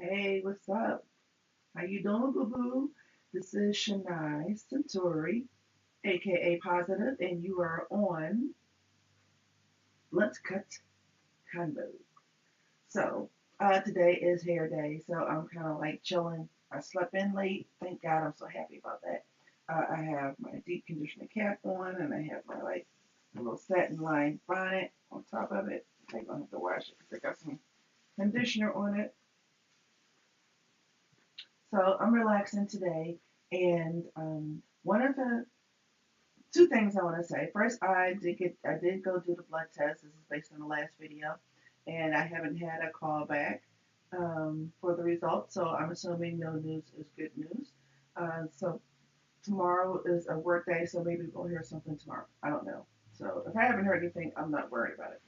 Hey, what's up? How you doing, boo boo? This is Shania Centauri, aka Positive, and you are on Let's Cut Convo. So, today is hair day, so I'm kind of like chilling. I slept in late. Thank God, I'm so happy about that. I have my deep conditioner cap on, and I have my like little satin lined bonnet on top of it. I'm gonna have to wash it because I got some conditioner on it. So I'm relaxing today, and one of the two things I want to say. First, I did go do the blood test. This is based on the last video, and I haven't had a call back for the results. So I'm assuming no news is good news. So tomorrow is a work day, so maybe we'll hear something tomorrow. I don't know. So if I haven't heard anything, I'm not worried about it.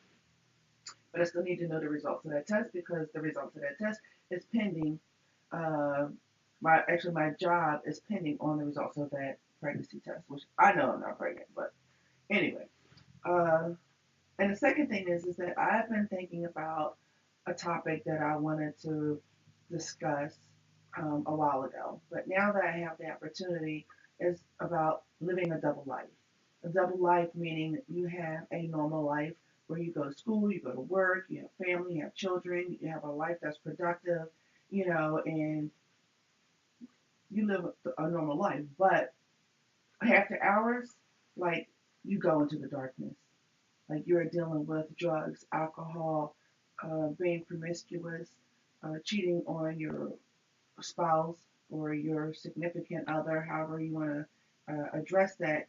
But I still need to know the results of that test because the results of that test is pending. Uh, my job is pending on the results of that pregnancy test, which I know I'm not pregnant, but anyway. Uh, and the second thing is that I've been thinking about a topic that I wanted to discuss a while ago, but now that I have the opportunity, is about living a double life. A double life meaning you have a normal life where you go to school, you go to work, you have family, you have children, you have a life that's productive, and you live a normal life. But after hours, like you go into the darkness. Like you're dealing with drugs, alcohol, being promiscuous, cheating on your spouse or your significant other, however you want to address that.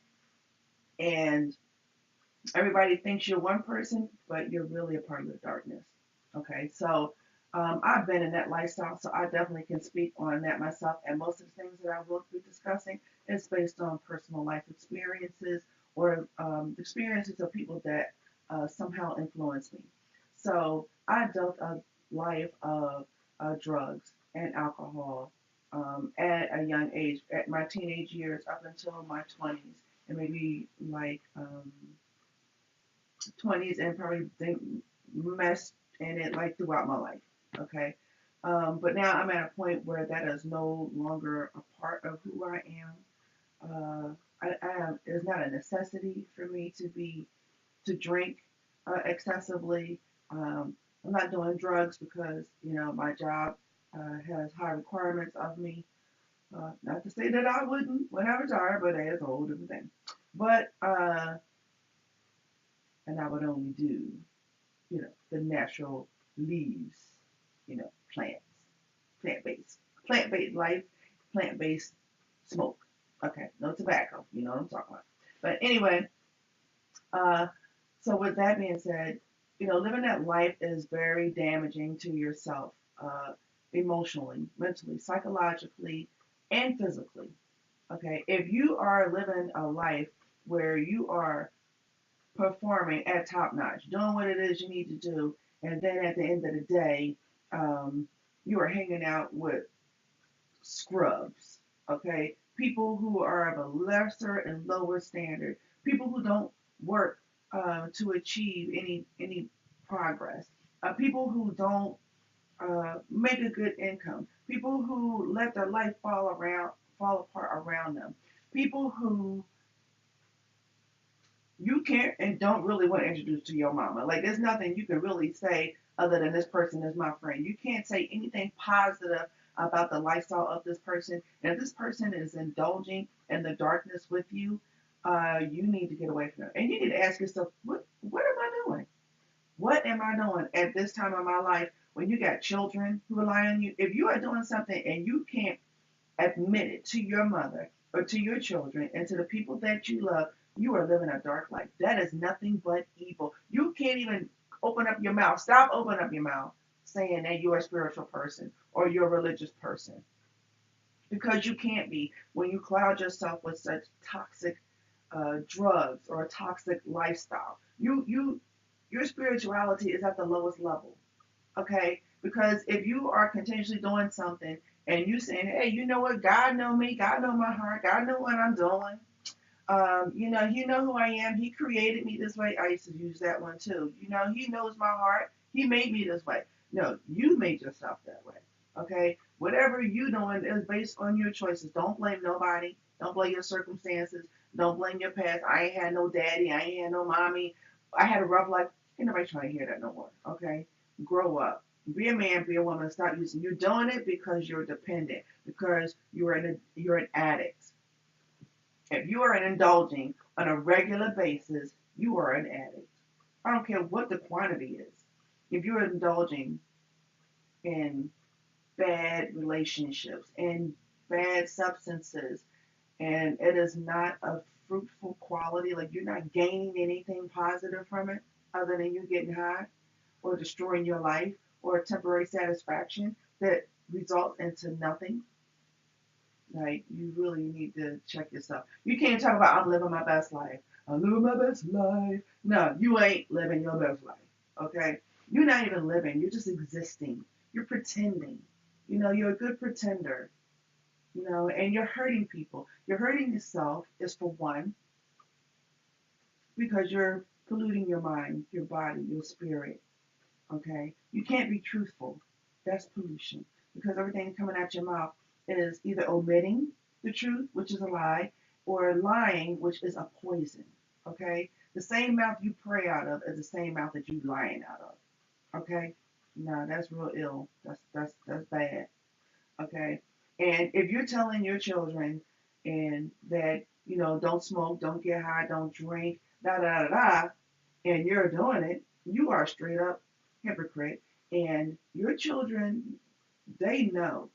And everybody thinks you're one person, but you're really a part of the darkness. Okay, so I've been in that lifestyle, so I definitely can speak on that myself. And most of the things that I will be discussing is based on personal life experiences or experiences of people that somehow influenced me. So I dealt a life of drugs and alcohol at a young age, at my teenage years up until my 20s, and maybe like 20s and probably messed in it like throughout my life. Okay. But now I'm at a point where that is no longer a part of who I am. It's not a necessity for me to drink excessively. I'm not doing drugs because my job has high requirements of me. Not to say that I wouldn't when I retire, but that's a whole different thing. But and I would only do the natural leaves, plants, plant-based life, plant-based smoke. Okay, no tobacco. You know what I'm talking about. But anyway, uh, so with that being said, living that life is very damaging to yourself, emotionally, mentally, psychologically, and physically. Okay, if you are living a life where you are performing at top notch, doing what it is you need to do, and then at the end of the day, um, you are hanging out with scrubs, okay? People who are of a lesser and lower standard, people who don't work to achieve any progress, people who don't make a good income, people who let their life fall apart around them, people who you can't and don't really want to introduce to your mama. Like there's nothing you can really say other than this person is my friend. You can't say anything positive about the lifestyle of this person. And if this person is indulging in the darkness with you, you need to get away from it. And you need to ask yourself, what am I doing? What am I doing at this time of my life when you got children who rely on you? If you are doing something and you can't admit it to your mother or to your children and to the people that you love, you are living a dark life. That is nothing but evil. You can't even open up your mouth. Stop opening up your mouth saying that you're a spiritual person or you're a religious person because you can't be when you cloud yourself with such toxic drugs or a toxic lifestyle. Your spirituality is at the lowest level. Okay, because if you are continuously doing something and you saying, hey, you know what, God know me, God know my heart, God know what I'm doing, he know who I am, he created me this way. I used to use that one too. He knows my heart, he made me this way. No, you made yourself that way. Okay? Whatever you doing is based on your choices. Don't blame nobody. Don't blame your circumstances. Don't blame your past. I ain't had no daddy. I ain't had no mommy. I had a rough life. Ain't nobody trying to hear that no more. Okay? Grow up. Be a man, be a woman. Stop using. You're doing it because you're dependent, because you're an addict. If you are indulging on a regular basis, you are an addict. I don't care what the quantity is. If you're indulging in bad relationships and bad substances, and it is not a fruitful quality, like you're not gaining anything positive from it other than you getting high or destroying your life or a temporary satisfaction that results into nothing. Like, you really need to check yourself. You can't talk about I'm living my best life. I'm living my best life. No, you ain't living your best life. Okay? You're not even living. You're just existing. You're pretending. You're a good pretender. And you're hurting people. You're hurting yourself is for one, because you're polluting your mind, your body, your spirit. Okay? You can't be truthful. That's pollution. Because everything coming out your mouth is either omitting the truth, which is a lie, or lying, which is a poison. Okay? The same mouth you pray out of is the same mouth that you lying out of. Okay? No, that's real ill. That's bad. Okay? And if you're telling your children and that, don't smoke, don't get high, don't drink, da da da da, and you're doing it, you are a straight up hypocrite. And your children, they know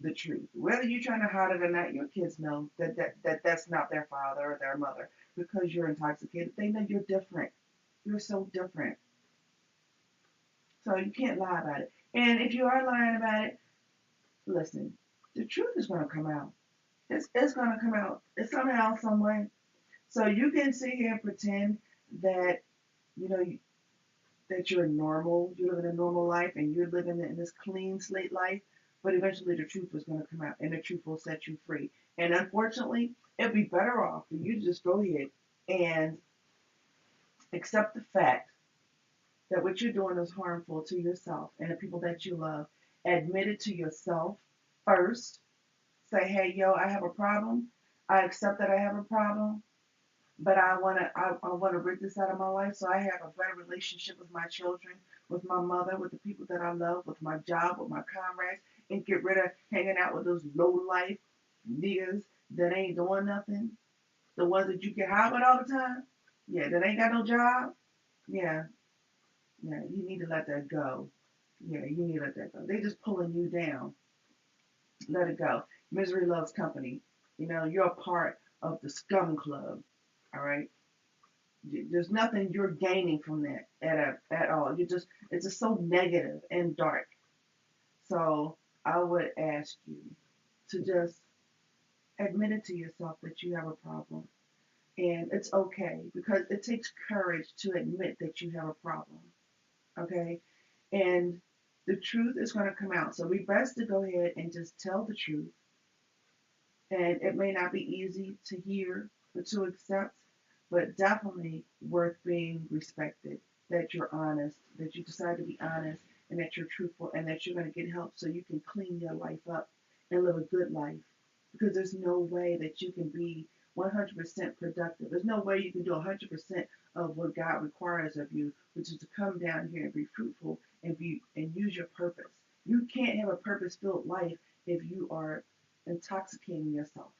the truth. Whether you're trying to hide it or not, your kids know that's not their father or their mother because you're intoxicated. They know you're different. You're so different. So you can't lie about it. And if you are lying about it, listen, the truth is going to come out. It's going to come out. It's somehow, some way. So you can sit here and pretend that you know that you're normal, you're living a normal life, and you're living in this clean slate life. But eventually, the truth is going to come out, and the truth will set you free. And unfortunately, it'd be better off for you to just go ahead and accept the fact that what you're doing is harmful to yourself and the people that you love. Admit it to yourself first. Say, hey, yo, I have a problem. I accept that I have a problem, but I wanna rid this out of my life so I have a better relationship with my children, with my mother, with the people that I love, with my job, with my comrades, and get rid of hanging out with those low life niggas that ain't doing nothing. The ones that you get high with all the time. Yeah, that ain't got no job. Yeah, yeah, you need to let that go. Yeah, you need to let that go. They just pulling you down. Let it go. Misery loves company. You're a part of the scum club. All right. There's nothing you're gaining from that at all. It's just so negative and dark. So I would ask you to just admit it to yourself that you have a problem. And it's okay because it takes courage to admit that you have a problem. Okay? And the truth is going to come out. So we best to go ahead and just tell the truth. And it may not be easy to hear or to accept, but definitely worth being respected. That you're honest, that you decide to be honest, and that you're truthful, and that you're going to get help so you can clean your life up and live a good life. Because there's no way that you can be 100% productive. There's no way you can do 100% of what God requires of you, which is to come down here and be fruitful and use your purpose. You can't have a purpose-filled life if you are intoxicating yourself.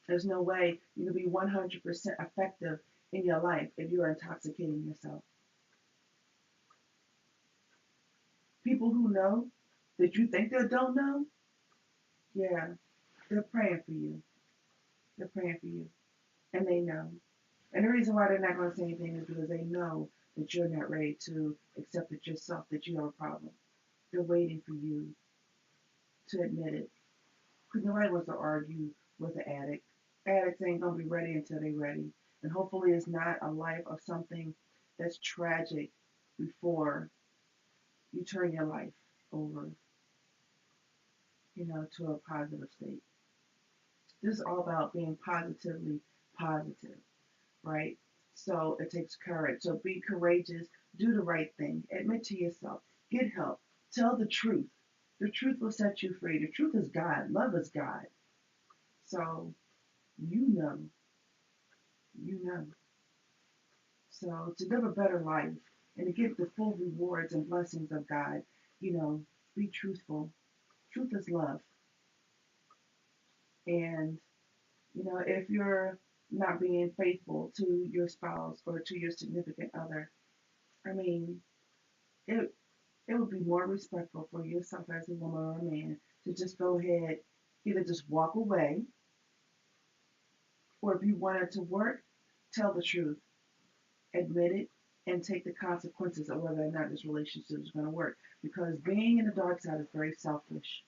There's no way you can be 100% effective in your life if you're intoxicating yourself. People who know that you think they don't know, yeah, they're praying for you. They're praying for you. And they know. And the reason why they're not going to say anything is because they know that you're not ready to accept it yourself, that you have a problem. They're waiting for you to admit it. Because nobody wants to argue with an addict. Addicts ain't going to be ready until they're ready. And hopefully it's not a life of something that's tragic before you turn your life over, to a positive state. This is all about being positively positive, right? So it takes courage. So be courageous, do the right thing, admit to yourself, get help. Tell the truth. The truth will set you free. The truth is God. Love is God. So you know, you know. So to live a better life and to get the full rewards and blessings of God, be truthful. Truth is love. And, if you're not being faithful to your spouse or to your significant other, I mean, it it would be more respectful for yourself as a woman or a man to just go ahead, either just walk away, or if you wanted to work, tell the truth, admit it, and take the consequences of whether or not this relationship is going to work. Because being in the dark side is very selfish,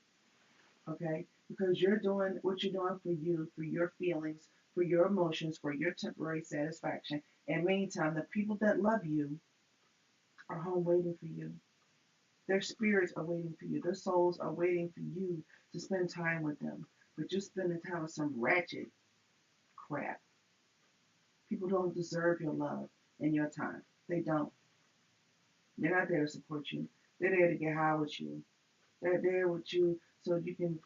okay? Because you're doing what you're doing for you, for your feelings, for your emotions, for your temporary satisfaction. And meantime, the people that love you are home waiting for you. Their spirits are waiting for you. Their souls are waiting for you to spend time with them. But you're spending time with some ratchet crap. People don't deserve your love and your time. They don't. They're not there to support you. They're there to get high with you. They're there with you so you can,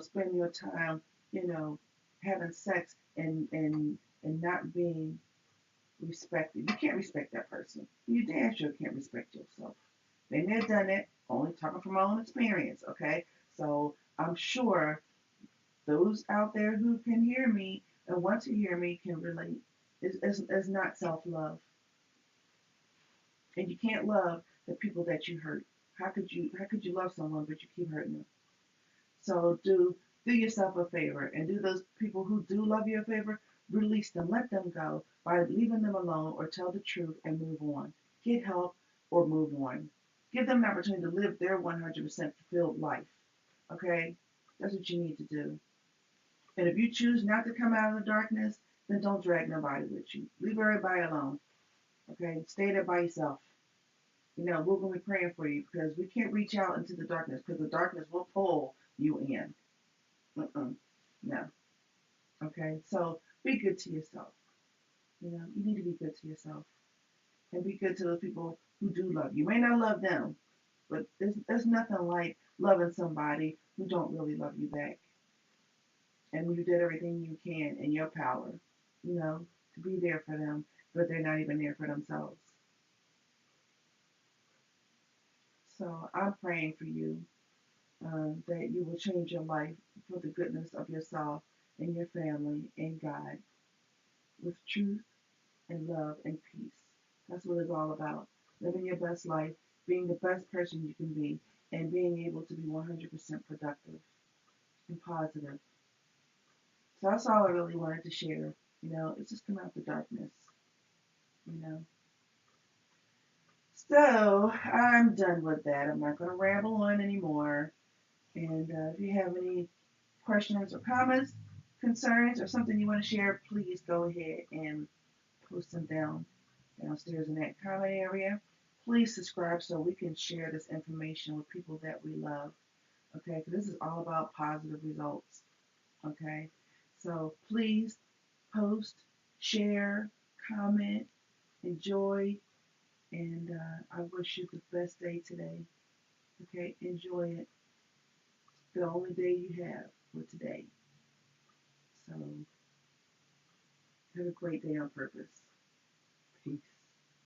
spend your time, having sex and not being respected. You can't respect that person. You damn sure can't respect yourself. They may have done it, only talking from my own experience, okay? So I'm sure those out there who can hear me and want to hear me can relate. It's not self love. And you can't love the people that you hurt. How could you love someone but you keep hurting them? So do yourself a favor and do those people who do love you a favor, release them, let them go by leaving them alone or tell the truth and move on. Get help or move on. Give them an opportunity to live their 100% fulfilled life. Okay? That's what you need to do. And if you choose not to come out of the darkness, then don't drag nobody with you. Leave everybody alone. Okay? Stay there by yourself. We're going to be praying for you because we can't reach out into the darkness because the darkness will pull you in. No. Okay? So be good to yourself. You need to be good to yourself and be good to those people who do love you. You may not love them, but there's nothing like loving somebody who don't really love you back. And you did everything you can in your power, to be there for them, but they're not even there for themselves. So I'm praying for you that you will change your life for the goodness of yourself and your family and God with truth and love and peace. That's what it's all about. Living your best life, being the best person you can be, and being able to be 100% productive and positive. So that's all I really wanted to share. It's just come out the darkness. You know. So I'm done with that. I'm not going to ramble on anymore. And if you have any questions or comments, concerns, or something you want to share, please go ahead and post them downstairs in that comment area. Please subscribe so we can share this information with people that we love. Okay, because this is all about positive results. Okay, so please post, share, comment, enjoy, and I wish you the best day today. Okay, enjoy it. The only day you have for today. So have a great day on purpose.